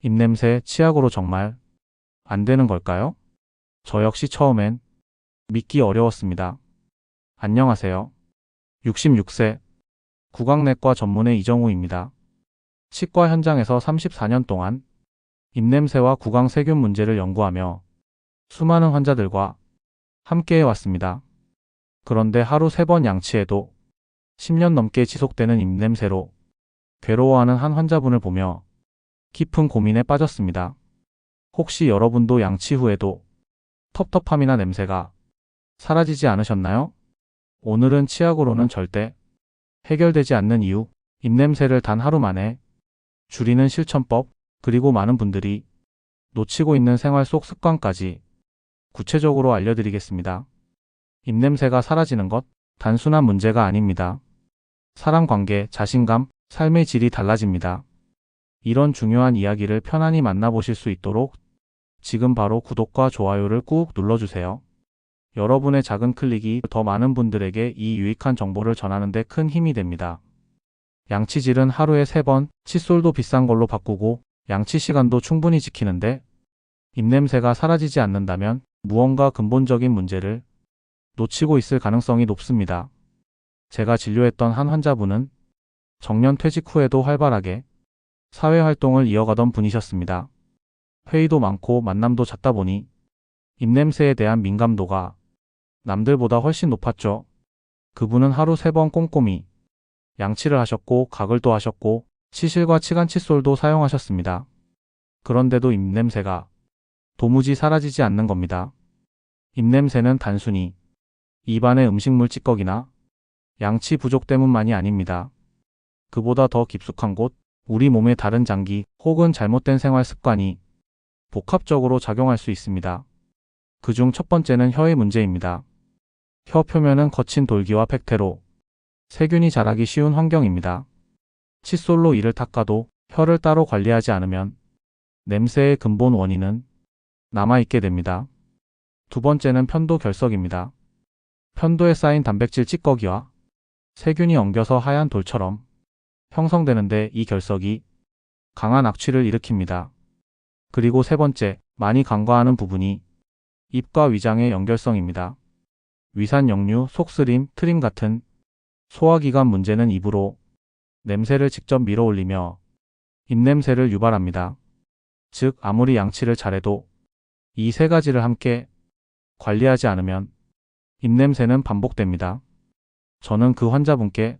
입냄새, 치약으로 정말 안 되는 걸까요? 저 역시 처음엔 믿기 어려웠습니다. 안녕하세요. 66세 구강내과 전문의 이정우입니다. 치과 현장에서 34년 동안 입냄새와 구강세균 문제를 연구하며 수많은 환자들과 함께해 왔습니다. 그런데 하루 3번 양치해도 10년 넘게 지속되는 입냄새로 괴로워하는 한 환자분을 보며 깊은 고민에 빠졌습니다. 혹시 여러분도 양치 후에도 텁텁함이나 냄새가 사라지지 않으셨나요? 오늘은 치약으로는 절대 해결되지 않는 이유, 입냄새를 단 하루 만에 줄이는 실천법, 그리고 많은 분들이 놓치고 있는 생활 속 습관까지 구체적으로 알려드리겠습니다. 입냄새가 사라지는 것, 단순한 문제가 아닙니다. 사람 관계, 자신감, 삶의 질이 달라집니다. 이런 중요한 이야기를 편안히 만나보실 수 있도록 지금 바로 구독과 좋아요를 꾹 눌러주세요. 여러분의 작은 클릭이 더 많은 분들에게 이 유익한 정보를 전하는 데 큰 힘이 됩니다. 양치질은 하루에 3번, 칫솔도 비싼 걸로 바꾸고 양치 시간도 충분히 지키는데 입냄새가 사라지지 않는다면 무언가 근본적인 문제를 놓치고 있을 가능성이 높습니다. 제가 진료했던 한 환자분은 정년 퇴직 후에도 활발하게 사회활동을 이어가던 분이셨습니다. 회의도 많고 만남도 잦다 보니 입냄새에 대한 민감도가 남들보다 훨씬 높았죠. 그분은 하루 3번 꼼꼼히 양치를 하셨고 가글도 하셨고 치실과 치간 칫솔도 사용하셨습니다. 그런데도 입냄새가 도무지 사라지지 않는 겁니다. 입냄새는 단순히 입안의 음식물 찌꺼기나 양치 부족 때문만이 아닙니다. 그보다 더 깊숙한 곳, 우리 몸의 다른 장기 혹은 잘못된 생활 습관이 복합적으로 작용할 수 있습니다. 그중 첫 번째는 혀의 문제입니다. 혀 표면은 거친 돌기와 팩테로 세균이 자라기 쉬운 환경입니다. 칫솔로 이를 닦아도 혀를 따로 관리하지 않으면 냄새의 근본 원인은 남아있게 됩니다. 두 번째는 편도 결석입니다. 편도에 쌓인 단백질 찌꺼기와 세균이 엉겨서 하얀 돌처럼 형성되는데 이 결석이 강한 악취를 일으킵니다. 그리고 세 번째, 많이 간과하는 부분이 입과 위장의 연결성입니다. 위산 역류, 속쓰림, 트림 같은 소화기관 문제는 입으로 냄새를 직접 밀어올리며 입냄새를 유발합니다. 즉, 아무리 양치를 잘해도 이 세 가지를 함께 관리하지 않으면 입냄새는 반복됩니다. 저는 그 환자분께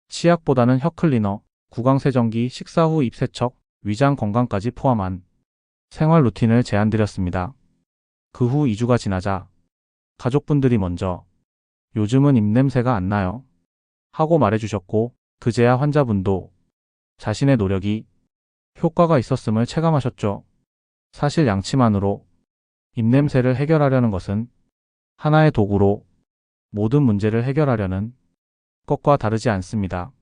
치약보다는 혀 클리너, 구강세정기, 식사 후 입세척, 위장 건강까지 포함한 생활 루틴을 제안드렸습니다. 그 후 2주가 지나자 가족분들이 먼저 요즘은 입냄새가 안 나요 하고 말해주셨고 그제야 환자분도 자신의 노력이 효과가 있었음을 체감하셨죠. 사실 양치만으로 입냄새를 해결하려는 것은 하나의 도구로 모든 문제를 해결하려는 것과 다르지 않습니다.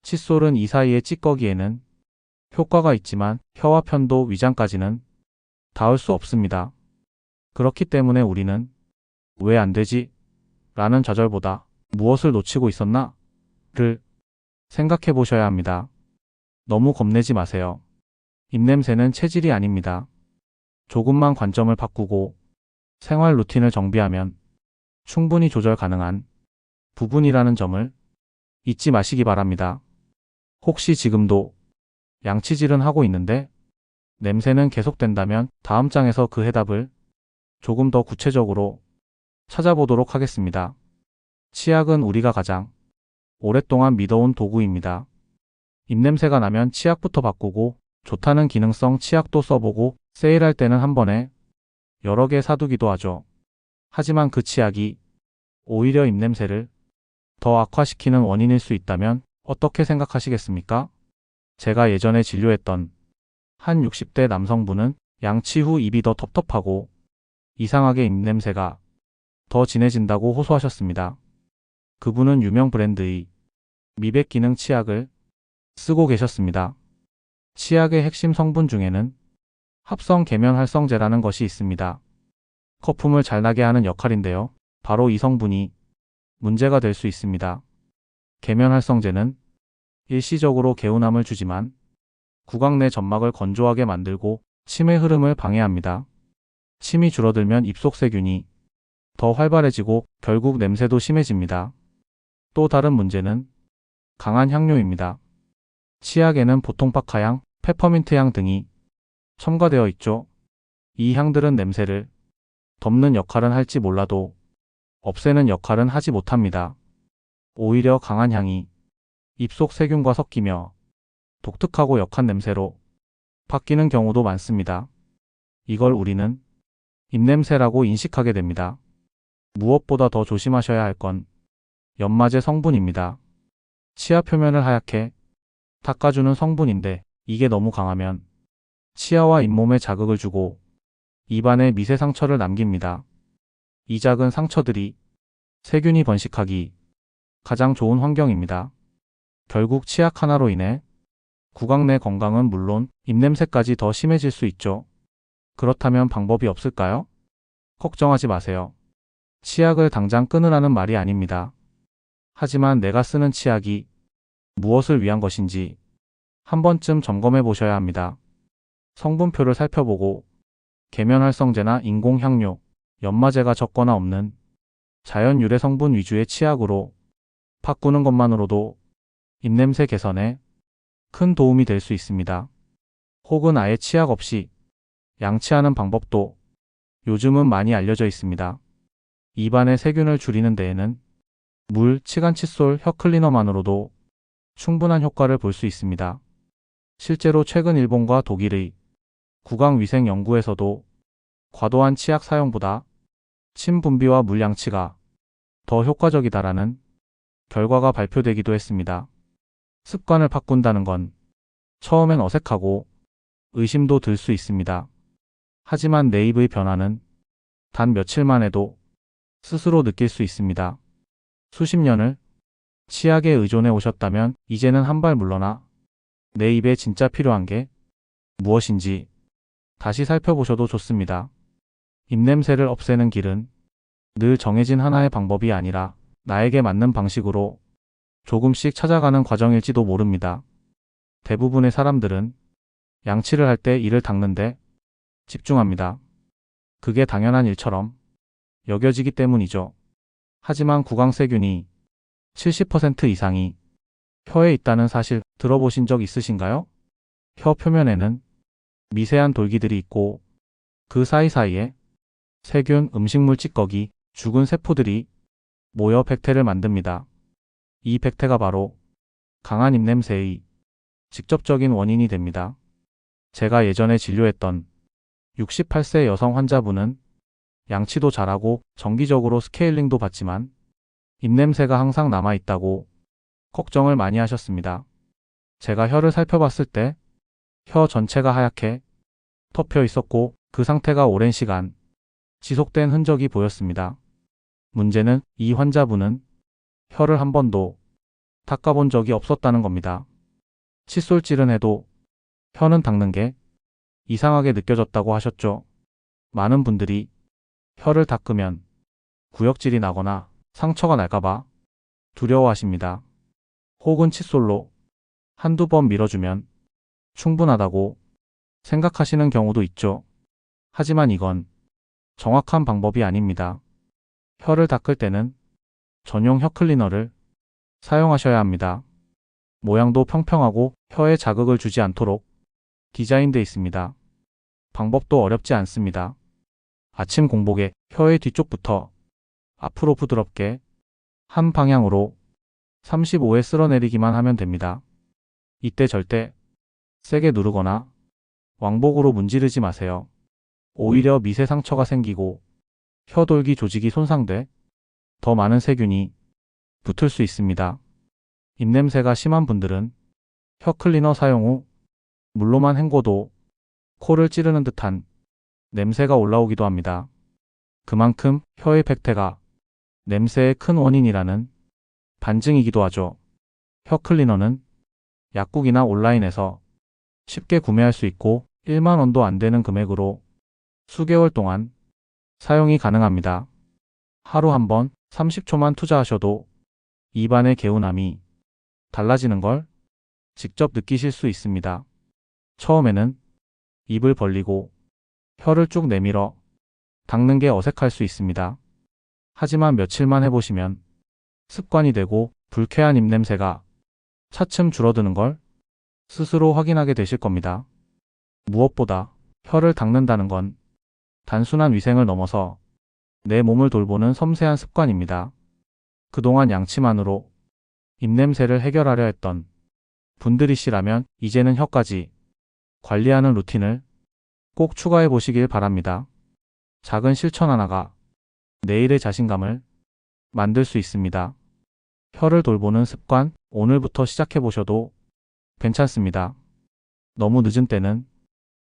칫솔은 이 사이의 찌꺼기에는 효과가 있지만 혀와 편도, 위장까지는 닿을 수 없습니다. 그렇기 때문에 우리는 왜 안 되지? 라는 좌절보다 무엇을 놓치고 있었나? 를 생각해 보셔야 합니다. 너무 겁내지 마세요. 입냄새는 체질이 아닙니다. 조금만 관점을 바꾸고 생활 루틴을 정비하면 충분히 조절 가능한 부분이라는 점을 잊지 마시기 바랍니다. 혹시 지금도 양치질은 하고 있는데 냄새는 계속된다면 다음 장에서 그 해답을 조금 더 구체적으로 찾아보도록 하겠습니다. 치약은 우리가 가장 오랫동안 믿어온 도구입니다. 입냄새가 나면 치약부터 바꾸고 좋다는 기능성 치약도 써보고 세일할 때는 한 번에 여러 개 사두기도 하죠. 하지만 그 치약이 오히려 입냄새를 더 악화시키는 원인일 수 있다면 어떻게 생각하시겠습니까? 제가 예전에 진료했던 한 60대 남성분은 양치 후 입이 더 텁텁하고 이상하게 입냄새가 더 진해진다고 호소하셨습니다. 그분은 유명 브랜드의 미백 기능 치약을 쓰고 계셨습니다. 치약의 핵심 성분 중에는 합성 계면활성제라는 것이 있습니다. 거품을 잘 나게 하는 역할인데요. 바로 이 성분이 문제가 될 수 있습니다. 계면활성제는 일시적으로 개운함을 주지만 구강 내 점막을 건조하게 만들고 침의 흐름을 방해합니다. 침이 줄어들면 입속 세균이 더 활발해지고 결국 냄새도 심해집니다. 또 다른 문제는 강한 향료입니다. 치약에는 보통 파카향, 페퍼민트 향 등이 첨가되어 있죠. 이 향들은 냄새를 덮는 역할은 할지 몰라도 없애는 역할은 하지 못합니다. 오히려 강한 향이 입속 세균과 섞이며 독특하고 역한 냄새로 바뀌는 경우도 많습니다. 이걸 우리는 입냄새라고 인식하게 됩니다. 무엇보다 더 조심하셔야 할 건 연마제 성분입니다. 치아 표면을 하얗게 닦아주는 성분인데 이게 너무 강하면 치아와 잇몸에 자극을 주고 입안에 미세 상처를 남깁니다. 이 작은 상처들이 세균이 번식하기 가장 좋은 환경입니다. 결국 치약 하나로 인해 구강 내 건강은 물론 입냄새까지 더 심해질 수 있죠. 그렇다면 방법이 없을까요? 걱정하지 마세요. 치약을 당장 끊으라는 말이 아닙니다. 하지만 내가 쓰는 치약이 무엇을 위한 것인지 한 번쯤 점검해 보셔야 합니다. 성분표를 살펴보고 계면활성제나 인공향료, 연마제가 적거나 없는 자연 유래 성분 위주의 치약으로 바꾸는 것만으로도 입냄새 개선에 큰 도움이 될 수 있습니다. 혹은 아예 치약 없이 양치하는 방법도 요즘은 많이 알려져 있습니다. 입안의 세균을 줄이는 데에는 물, 치간 칫솔, 혀 클리너만으로도 충분한 효과를 볼 수 있습니다. 실제로 최근 일본과 독일의 구강위생 연구에서도 과도한 치약 사용보다 침 분비와 물 양치가 더 효과적이다라는 결과가 발표되기도 했습니다. 습관을 바꾼다는 건 처음엔 어색하고 의심도 들 수 있습니다. 하지만 내 입의 변화는 단 며칠만 해도 스스로 느낄 수 있습니다. 수십 년을 치약에 의존해 오셨다면 이제는 한 발 물러나 내 입에 진짜 필요한 게 무엇인지 다시 살펴보셔도 좋습니다. 입냄새를 없애는 길은 늘 정해진 하나의 방법이 아니라 나에게 맞는 방식으로 조금씩 찾아가는 과정일지도 모릅니다. 대부분의 사람들은 양치를 할 때 이를 닦는데 집중합니다. 그게 당연한 일처럼 여겨지기 때문이죠. 하지만 구강세균이 70% 이상이 혀에 있다는 사실 들어보신 적 있으신가요? 혀 표면에는 미세한 돌기들이 있고 그 사이사이에 세균, 음식물 찌꺼기, 죽은 세포들이 모여 백태를 만듭니다. 이 백태가 바로 강한 입냄새의 직접적인 원인이 됩니다. 제가 예전에 진료했던 68세 여성 환자분은 양치도 잘하고 정기적으로 스케일링도 받지만 입냄새가 항상 남아있다고 걱정을 많이 하셨습니다. 제가 혀를 살펴봤을 때 혀 전체가 하얗게 덮여 있었고 그 상태가 오랜 시간 지속된 흔적이 보였습니다. 문제는 이 환자분은 혀를 한 번도 닦아본 적이 없었다는 겁니다. 칫솔질은 해도 혀는 닦는 게 이상하게 느껴졌다고 하셨죠. 많은 분들이 혀를 닦으면 구역질이 나거나 상처가 날까봐 두려워하십니다. 혹은 칫솔로 한두 번 밀어주면 충분하다고 생각하시는 경우도 있죠. 하지만 이건 정확한 방법이 아닙니다. 혀를 닦을 때는 전용 혀 클리너를 사용하셔야 합니다. 모양도 평평하고 혀에 자극을 주지 않도록 디자인되어 있습니다. 방법도 어렵지 않습니다. 아침 공복에 혀의 뒤쪽부터 앞으로 부드럽게 한 방향으로 35회 쓸어내리기만 하면 됩니다. 이때 절대 세게 누르거나 왕복으로 문지르지 마세요. 오히려 미세 상처가 생기고 혀돌기 조직이 손상돼 더 많은 세균이 붙을 수 있습니다. 입냄새가 심한 분들은 혀 클리너 사용 후 물로만 헹궈도 코를 찌르는 듯한 냄새가 올라오기도 합니다. 그만큼 혀의 백태가 냄새의 큰 원인이라는 반증이기도 하죠. 혀 클리너는 약국이나 온라인에서 쉽게 구매할 수 있고 1만 원도 안 되는 금액으로 수개월 동안 사용이 가능합니다. 하루 한 번 30초만 투자하셔도 입안의 개운함이 달라지는 걸 직접 느끼실 수 있습니다. 처음에는 입을 벌리고 혀를 쭉 내밀어 닦는 게 어색할 수 있습니다. 하지만 며칠만 해보시면 습관이 되고 불쾌한 입냄새가 차츰 줄어드는 걸 스스로 확인하게 되실 겁니다. 무엇보다 혀를 닦는다는 건 단순한 위생을 넘어서 내 몸을 돌보는 섬세한 습관입니다. 그동안 양치만으로 입냄새를 해결하려 했던 분들이시라면 이제는 혀까지 관리하는 루틴을 꼭 추가해 보시길 바랍니다. 작은 실천 하나가 내일의 자신감을 만들 수 있습니다. 혀를 돌보는 습관, 오늘부터 시작해 보셔도 괜찮습니다. 너무 늦은 때는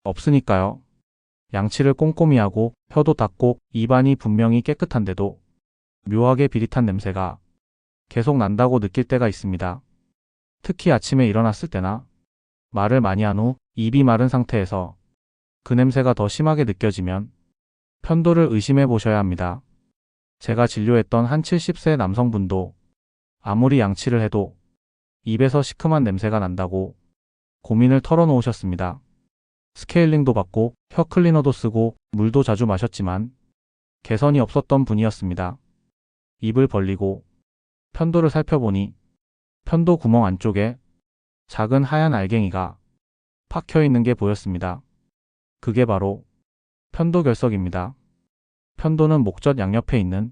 없으니까요. 양치를 꼼꼼히 하고 혀도 닦고 입안이 분명히 깨끗한데도 묘하게 비릿한 냄새가 계속 난다고 느낄 때가 있습니다. 특히 아침에 일어났을 때나 말을 많이 한 후 입이 마른 상태에서 그 냄새가 더 심하게 느껴지면 편도를 의심해 보셔야 합니다. 제가 진료했던 한 70세 남성분도 아무리 양치를 해도 입에서 시큼한 냄새가 난다고 고민을 털어놓으셨습니다. 스케일링도 받고 혀 클리너도 쓰고 물도 자주 마셨지만 개선이 없었던 분이었습니다. 입을 벌리고 편도를 살펴보니 편도 구멍 안쪽에 작은 하얀 알갱이가 박혀 있는 게 보였습니다. 그게 바로 편도결석입니다. 편도는 목젖 양옆에 있는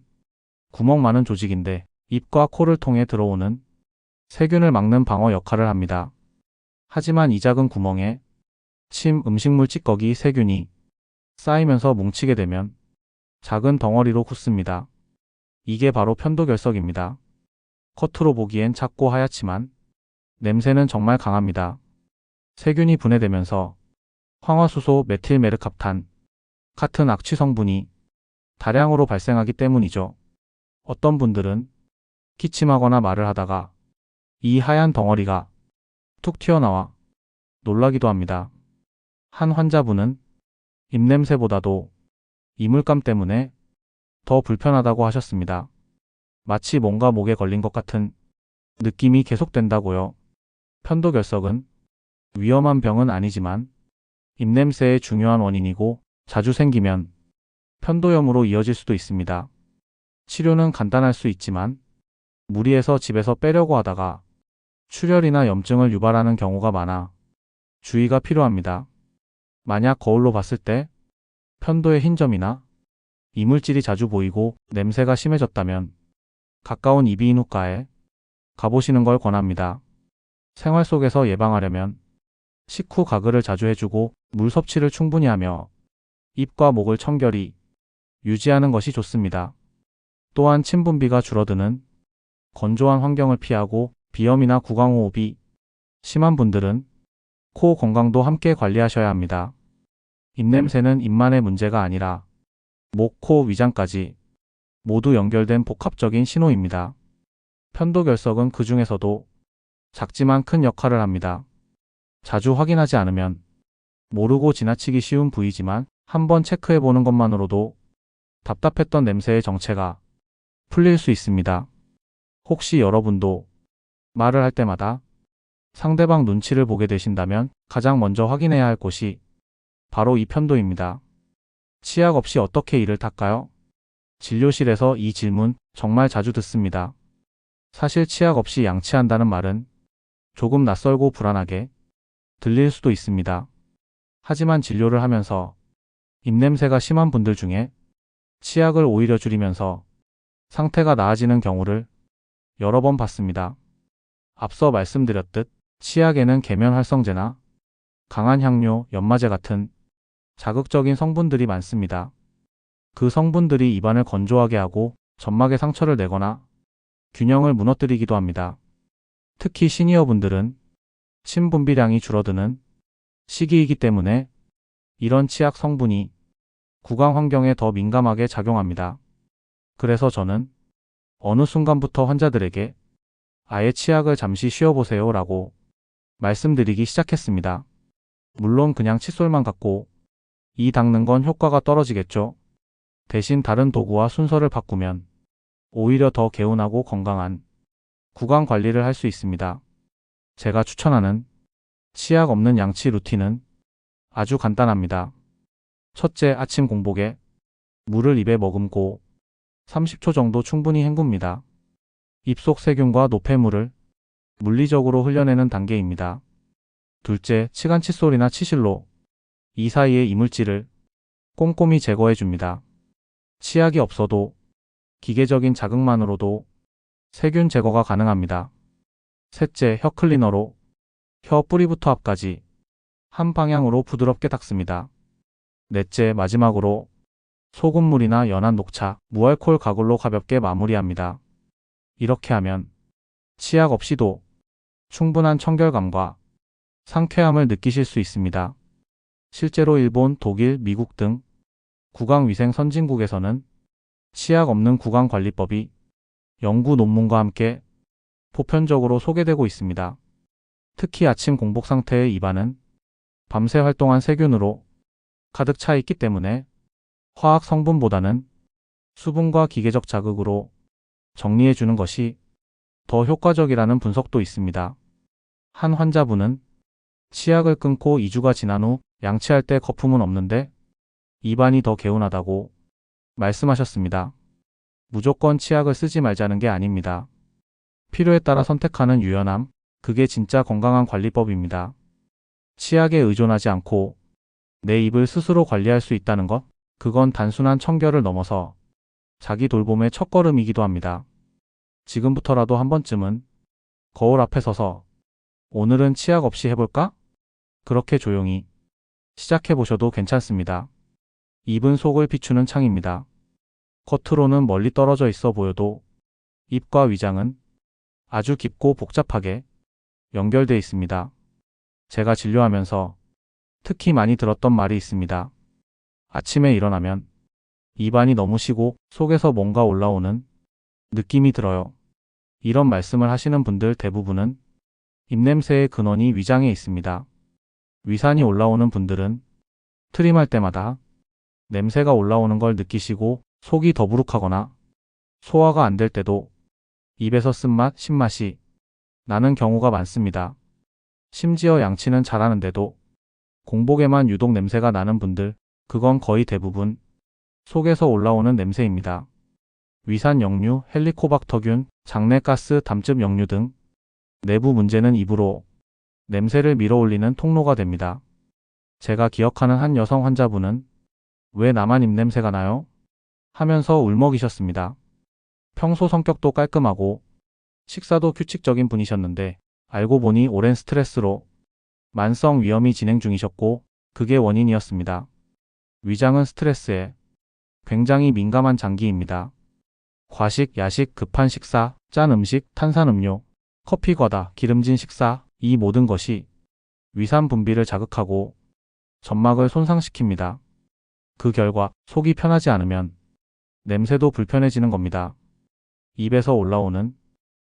구멍 많은 조직인데 입과 코를 통해 들어오는 세균을 막는 방어 역할을 합니다. 하지만 이 작은 구멍에 침, 음식물 찌꺼기, 세균이 쌓이면서 뭉치게 되면 작은 덩어리로 굳습니다. 이게 바로 편도결석입니다. 겉으로 보기엔 작고 하얗지만 냄새는 정말 강합니다. 세균이 분해되면서 황화수소, 메틸메르캅탄 같은 악취 성분이 다량으로 발생하기 때문이죠. 어떤 분들은 기침하거나 말을 하다가 이 하얀 덩어리가 툭 튀어나와 놀라기도 합니다. 한 환자분은 입냄새보다도 이물감 때문에 더 불편하다고 하셨습니다. 마치 뭔가 목에 걸린 것 같은 느낌이 계속된다고요. 편도결석은 위험한 병은 아니지만 입냄새의 중요한 원인이고 자주 생기면 편도염으로 이어질 수도 있습니다. 치료는 간단할 수 있지만 무리해서 집에서 빼려고 하다가 출혈이나 염증을 유발하는 경우가 많아 주의가 필요합니다. 만약 거울로 봤을 때 편도에 흰 점이나 이물질이 자주 보이고 냄새가 심해졌다면 가까운 이비인후과에 가보시는 걸 권합니다. 생활 속에서 예방하려면 식후 가글을 자주 해주고 물 섭취를 충분히 하며 입과 목을 청결히 유지하는 것이 좋습니다. 또한 침 분비가 줄어드는 건조한 환경을 피하고 비염이나 구강호흡이 심한 분들은 코 건강도 함께 관리하셔야 합니다. 입냄새는 입만의 문제가 아니라 목, 코, 위장까지 모두 연결된 복합적인 신호입니다. 편도결석은 그 중에서도 작지만 큰 역할을 합니다. 자주 확인하지 않으면 모르고 지나치기 쉬운 부위지만 한번 체크해보는 것만으로도 답답했던 냄새의 정체가 풀릴 수 있습니다. 혹시 여러분도 말을 할 때마다 상대방 눈치를 보게 되신다면 가장 먼저 확인해야 할 곳이 바로 이 편도입니다. 치약 없이 어떻게 이를 닦아요? 진료실에서 이 질문 정말 자주 듣습니다. 사실 치약 없이 양치한다는 말은 조금 낯설고 불안하게 들릴 수도 있습니다. 하지만 진료를 하면서 입냄새가 심한 분들 중에 치약을 오히려 줄이면서 상태가 나아지는 경우를 여러 번 봤습니다. 앞서 말씀드렸듯 치약에는 계면활성제나 강한 향료, 연마제 같은 자극적인 성분들이 많습니다. 그 성분들이 입안을 건조하게 하고 점막에 상처를 내거나 균형을 무너뜨리기도 합니다. 특히 시니어분들은 침 분비량이 줄어드는 시기이기 때문에 이런 치약 성분이 구강 환경에 더 민감하게 작용합니다. 그래서 저는 어느 순간부터 환자들에게 아예 치약을 잠시 쉬어보세요 라고 말씀드리기 시작했습니다. 물론 그냥 칫솔만 갖고 이 닦는 건 효과가 떨어지겠죠. 대신 다른 도구와 순서를 바꾸면 오히려 더 개운하고 건강한 구강 관리를 할 수 있습니다. 제가 추천하는 치약 없는 양치 루틴은 아주 간단합니다. 첫째, 아침 공복에 물을 입에 머금고 30초 정도 충분히 헹굽니다. 입속 세균과 노폐물을 물리적으로 흘려내는 단계입니다. 둘째, 치간 칫솔이나 치실로 이 사이의 이물질을 꼼꼼히 제거해 줍니다. 치약이 없어도 기계적인 자극만으로도 세균 제거가 가능합니다. 셋째, 혀 클리너로 혀 뿌리부터 앞까지 한 방향으로 부드럽게 닦습니다. 넷째, 마지막으로 소금물이나 연한 녹차, 무알콜 가글로 가볍게 마무리합니다. 이렇게 하면 치약 없이도 충분한 청결감과 상쾌함을 느끼실 수 있습니다. 실제로 일본, 독일, 미국 등 구강위생 선진국에서는 치약 없는 구강관리법이 연구 논문과 함께 보편적으로 소개되고 있습니다. 특히 아침 공복 상태의 입안은 밤새 활동한 세균으로 가득 차 있기 때문에 화학 성분보다는 수분과 기계적 자극으로 정리해 주는 것이 더 효과적이라는 분석도 있습니다. 한 환자분은 치약을 끊고 2주가 지난 후 양치할 때 거품은 없는데 입안이 더 개운하다고 말씀하셨습니다. 무조건 치약을 쓰지 말자는 게 아닙니다. 필요에 따라 선택하는 유연함, 그게 진짜 건강한 관리법입니다. 치약에 의존하지 않고 내 입을 스스로 관리할 수 있다는 것, 그건 단순한 청결을 넘어서 자기 돌봄의 첫걸음이기도 합니다. 지금부터라도 한 번쯤은 거울 앞에 서서 오늘은 치약 없이 해볼까? 그렇게 조용히 시작해 보셔도 괜찮습니다. 입은 속을 비추는 창입니다. 겉으로는 멀리 떨어져 있어 보여도 입과 위장은 아주 깊고 복잡하게 연결되어 있습니다. 제가 진료하면서 특히 많이 들었던 말이 있습니다. 아침에 일어나면 입안이 너무 쉬고 속에서 뭔가 올라오는 느낌이 들어요. 이런 말씀을 하시는 분들 대부분은 입냄새의 근원이 위장에 있습니다. 위산이 올라오는 분들은 트림할 때마다 냄새가 올라오는 걸 느끼시고 속이 더부룩하거나 소화가 안 될 때도 입에서 쓴맛, 신맛이 나는 경우가 많습니다. 심지어 양치는 잘하는데도 공복에만 유독 냄새가 나는 분들, 그건 거의 대부분 속에서 올라오는 냄새입니다. 위산 역류, 헬리코박터균, 장내가스, 담즙 역류 등 내부 문제는 입으로 냄새를 밀어올리는 통로가 됩니다. 제가 기억하는 한 여성 환자분은 왜 나만 입냄새가 나요? 하면서 울먹이셨습니다. 평소 성격도 깔끔하고 식사도 규칙적인 분이셨는데 알고 보니 오랜 스트레스로 만성 위염이 진행 중이셨고 그게 원인이었습니다. 위장은 스트레스에 굉장히 민감한 장기입니다. 과식, 야식, 급한 식사, 짠 음식, 탄산음료, 커피 과다, 기름진 식사, 이 모든 것이 위산 분비를 자극하고 점막을 손상시킵니다. 그 결과 속이 편하지 않으면 냄새도 불편해지는 겁니다. 입에서 올라오는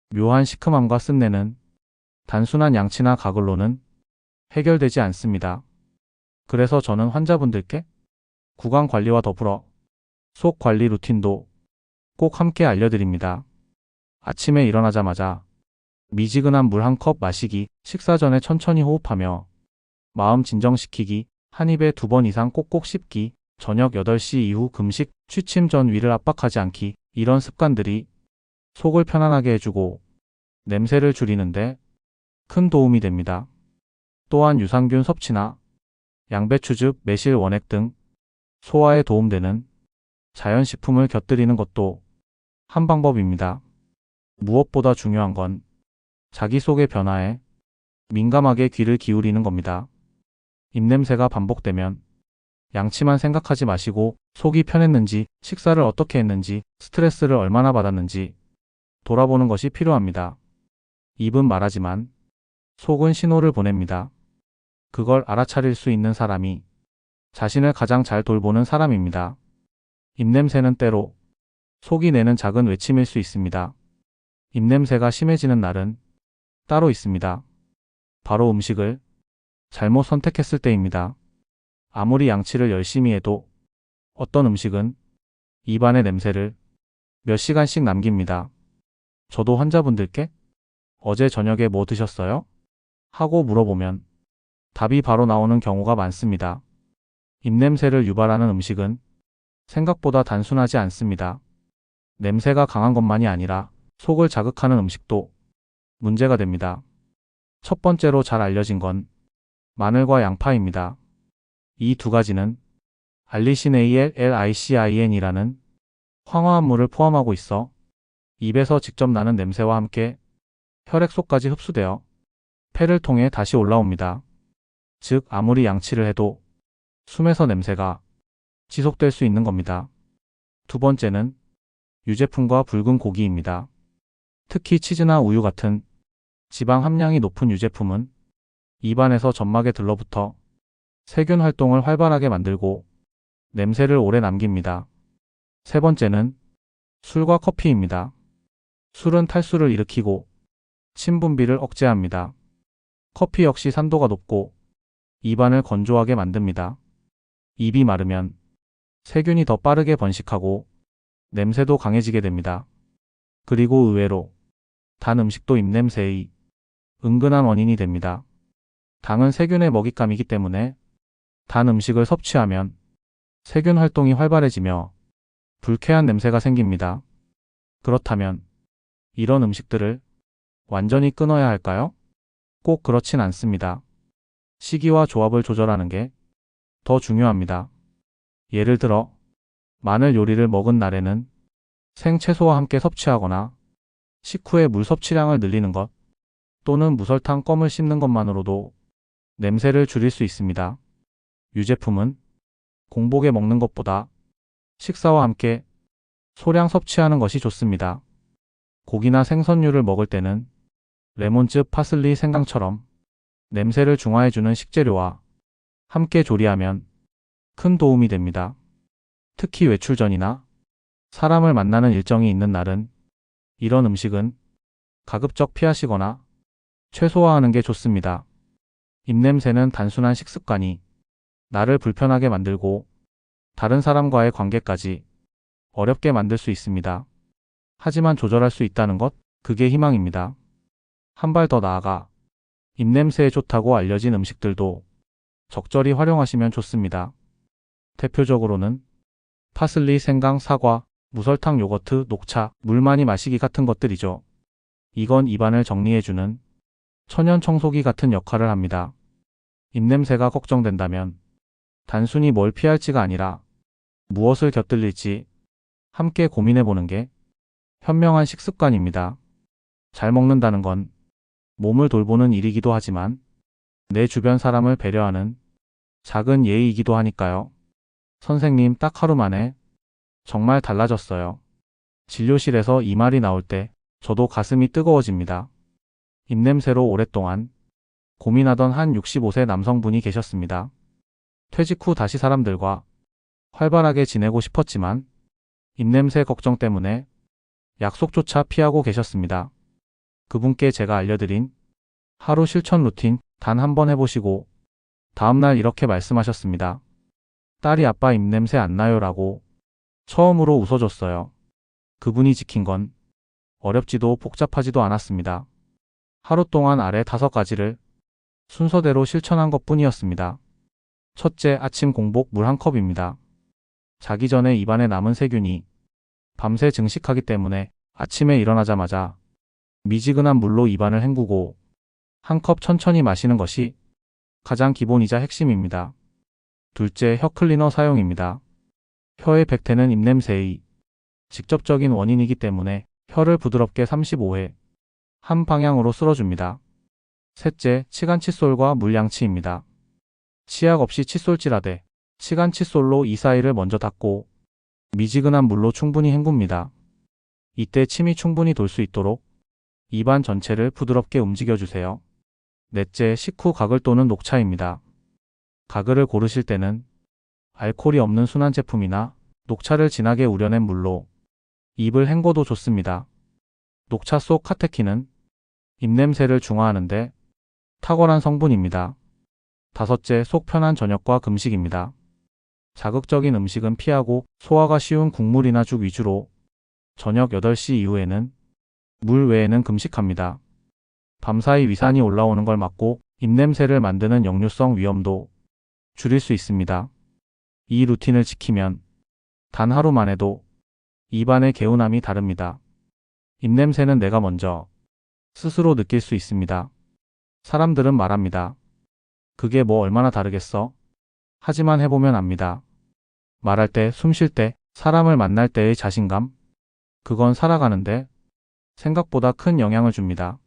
묘한 시큼함과 쓴내는 단순한 양치나 가글로는 해결되지 않습니다. 그래서 저는 환자분들께 구강 관리와 더불어 속 관리 루틴도 꼭 함께 알려드립니다. 아침에 일어나자마자 미지근한 물 한 컵 마시기, 식사 전에 천천히 호흡하며 마음 진정시키기, 한 입에 2번 이상 꼭꼭 씹기, 저녁 8시 이후 금식, 취침 전 위를 압박하지 않기, 이런 습관들이 속을 편안하게 해주고 냄새를 줄이는데 큰 도움이 됩니다. 또한 유산균 섭취나 양배추즙, 매실, 원액 등 소화에 도움되는 자연식품을 곁들이는 것도 한 방법입니다. 무엇보다 중요한 건 자기 속의 변화에 민감하게 귀를 기울이는 겁니다. 입냄새가 반복되면 양치만 생각하지 마시고 속이 편했는지, 식사를 어떻게 했는지, 스트레스를 얼마나 받았는지 돌아보는 것이 필요합니다. 입은 말하지만 속은 신호를 보냅니다. 그걸 알아차릴 수 있는 사람이 자신을 가장 잘 돌보는 사람입니다. 입냄새는 때로 속이 내는 작은 외침일 수 있습니다. 입냄새가 심해지는 날은 따로 있습니다. 바로 음식을 잘못 선택했을 때입니다. 아무리 양치를 열심히 해도 어떤 음식은 입안의 냄새를 몇 시간씩 남깁니다. 저도 환자분들께 어제 저녁에 뭐 드셨어요? 하고 물어보면 답이 바로 나오는 경우가 많습니다. 입냄새를 유발하는 음식은 생각보다 단순하지 않습니다. 냄새가 강한 것만이 아니라 속을 자극하는 음식도 문제가 됩니다. 첫 번째로 잘 알려진 건 마늘과 양파입니다. 이 두 가지는 알리신ALLICIN이라는 황화합물을 포함하고 있어 입에서 직접 나는 냄새와 함께 혈액 속까지 흡수되어 폐를 통해 다시 올라옵니다. 즉, 아무리 양치를 해도 숨에서 냄새가 지속될 수 있는 겁니다. 두 번째는 유제품과 붉은 고기입니다. 특히 치즈나 우유 같은 지방 함량이 높은 유제품은 입안에서 점막에 들러붙어 세균 활동을 활발하게 만들고 냄새를 오래 남깁니다. 세 번째는 술과 커피입니다. 술은 탈수를 일으키고 침 분비를 억제합니다. 커피 역시 산도가 높고 입안을 건조하게 만듭니다. 입이 마르면 세균이 더 빠르게 번식하고 냄새도 강해지게 됩니다. 그리고 의외로 단 음식도 입냄새의 은근한 원인이 됩니다. 당은 세균의 먹잇감이기 때문에 단 음식을 섭취하면 세균 활동이 활발해지며 불쾌한 냄새가 생깁니다. 그렇다면 이런 음식들을 완전히 끊어야 할까요? 꼭 그렇진 않습니다. 시기와 조합을 조절하는 게 더 중요합니다. 예를 들어 마늘 요리를 먹은 날에는 생채소와 함께 섭취하거나 식후에 물 섭취량을 늘리는 것 또는 무설탕 껌을 씹는 것만으로도 냄새를 줄일 수 있습니다. 유제품은 공복에 먹는 것보다 식사와 함께 소량 섭취하는 것이 좋습니다. 고기나 생선류를 먹을 때는 레몬즙, 파슬리, 생강처럼 냄새를 중화해주는 식재료와 함께 조리하면 큰 도움이 됩니다. 특히 외출 전이나 사람을 만나는 일정이 있는 날은 이런 음식은 가급적 피하시거나 최소화하는 게 좋습니다. 입냄새는 단순한 식습관이 나를 불편하게 만들고 다른 사람과의 관계까지 어렵게 만들 수 있습니다. 하지만 조절할 수 있다는 것, 그게 희망입니다. 한 발 더 나아가 입냄새에 좋다고 알려진 음식들도 적절히 활용하시면 좋습니다. 대표적으로는 파슬리, 생강, 사과, 무설탕 요거트, 녹차, 물 많이 마시기 같은 것들이죠. 이건 입안을 정리해주는 천연 청소기 같은 역할을 합니다. 입냄새가 걱정된다면 단순히 뭘 피할지가 아니라 무엇을 곁들일지 함께 고민해보는 게 현명한 식습관입니다. 잘 먹는다는 건 몸을 돌보는 일이기도 하지만 내 주변 사람을 배려하는 작은 예의이기도 하니까요. 선생님, 딱 하루 만에 정말 달라졌어요. 진료실에서 이 말이 나올 때 저도 가슴이 뜨거워집니다. 입냄새로 오랫동안 고민하던 한 65세 남성분이 계셨습니다. 퇴직 후 다시 사람들과 활발하게 지내고 싶었지만 입냄새 걱정 때문에 약속조차 피하고 계셨습니다. 그분께 제가 알려드린 하루 실천 루틴 단 한 번 해보시고 다음날 이렇게 말씀하셨습니다. 딸이 아빠 입냄새 안 나요? 라고 처음으로 웃어줬어요. 그분이 지킨 건 어렵지도 복잡하지도 않았습니다. 하루 동안 아래 5가지를 순서대로 실천한 것 뿐이었습니다. 첫째, 아침 공복 물 1컵입니다. 자기 전에 입안에 남은 세균이 밤새 증식하기 때문에 아침에 일어나자마자 미지근한 물로 입안을 헹구고 1컵 천천히 마시는 것이 가장 기본이자 핵심입니다. 둘째, 혀 클리너 사용입니다. 혀의 백태는 입냄새의 직접적인 원인이기 때문에 혀를 부드럽게 35회 한 방향으로 쓸어줍니다. 셋째, 치간 칫솔과 물 양치입니다. 치약 없이 칫솔질하되 치간 칫솔로 이 사이를 먼저 닦고 미지근한 물로 충분히 헹굽니다. 이때 침이 충분히 돌 수 있도록 입안 전체를 부드럽게 움직여주세요. 넷째, 식후 가글 또는 녹차입니다. 가글을 고르실 때는 알코올이 없는 순한 제품이나 녹차를 진하게 우려낸 물로 입을 헹궈도 좋습니다. 녹차 속 카테킨은 입냄새를 중화하는데 탁월한 성분입니다. 다섯째, 속 편한 저녁과 금식입니다. 자극적인 음식은 피하고 소화가 쉬운 국물이나 죽 위주로 저녁 8시 이후에는 물 외에는 금식합니다. 밤사이 위산이 올라오는 걸 막고 입냄새를 만드는 역류성 위염도 줄일 수 있습니다. 이 루틴을 지키면 단 하루만 해도 입안의 개운함이 다릅니다. 입냄새는 내가 먼저 스스로 느낄 수 있습니다. 사람들은 말합니다. 그게 뭐 얼마나 다르겠어? 하지만 해보면 압니다. 말할 때, 숨 쉴 때, 사람을 만날 때의 자신감? 그건 살아가는데 생각보다 큰 영향을 줍니다.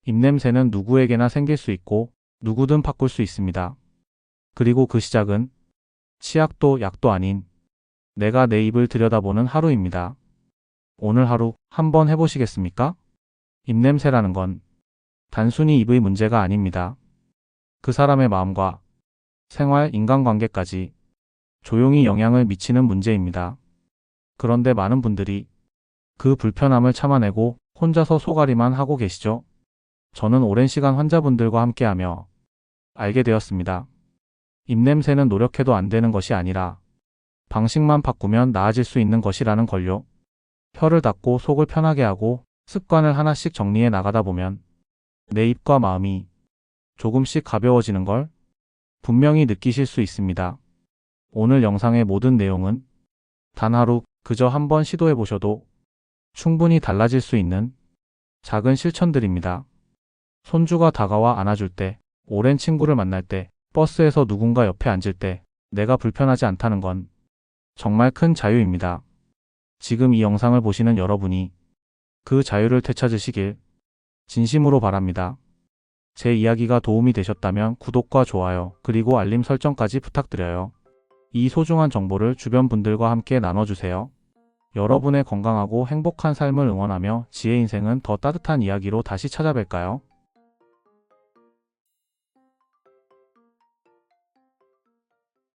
입냄새는 누구에게나 생길 수 있고 누구든 바꿀 수 있습니다. 그리고 그 시작은 치약도 약도 아닌 내가 내 입을 들여다보는 하루입니다. 오늘 하루 한번 해보시겠습니까? 입냄새라는 건 단순히 입의 문제가 아닙니다. 그 사람의 마음과 생활, 인간관계까지 조용히 영향을 미치는 문제입니다. 그런데 많은 분들이 그 불편함을 참아내고 혼자서 소가리만 하고 계시죠? 저는 오랜 시간 환자분들과 함께하며 알게 되었습니다. 입냄새는 노력해도 안 되는 것이 아니라 방식만 바꾸면 나아질 수 있는 것이라는 걸요. 혀를 닫고 속을 편하게 하고 습관을 하나씩 정리해 나가다 보면 내 입과 마음이 조금씩 가벼워지는 걸 분명히 느끼실 수 있습니다. 오늘 영상의 모든 내용은 단 하루 그저 한번 시도해 보셔도 충분히 달라질 수 있는 작은 실천들입니다. 손주가 다가와 안아줄 때, 오랜 친구를 만날 때, 버스에서 누군가 옆에 앉을 때 내가 불편하지 않다는 건 정말 큰 자유입니다. 지금 이 영상을 보시는 여러분이 그 자유를 되찾으시길 진심으로 바랍니다. 제 이야기가 도움이 되셨다면 구독과 좋아요, 그리고 알림 설정까지 부탁드려요. 이 소중한 정보를 주변 분들과 함께 나눠주세요. 여러분의 건강하고 행복한 삶을 응원하며 지혜 인생은 더 따뜻한 이야기로 다시 찾아뵐까요?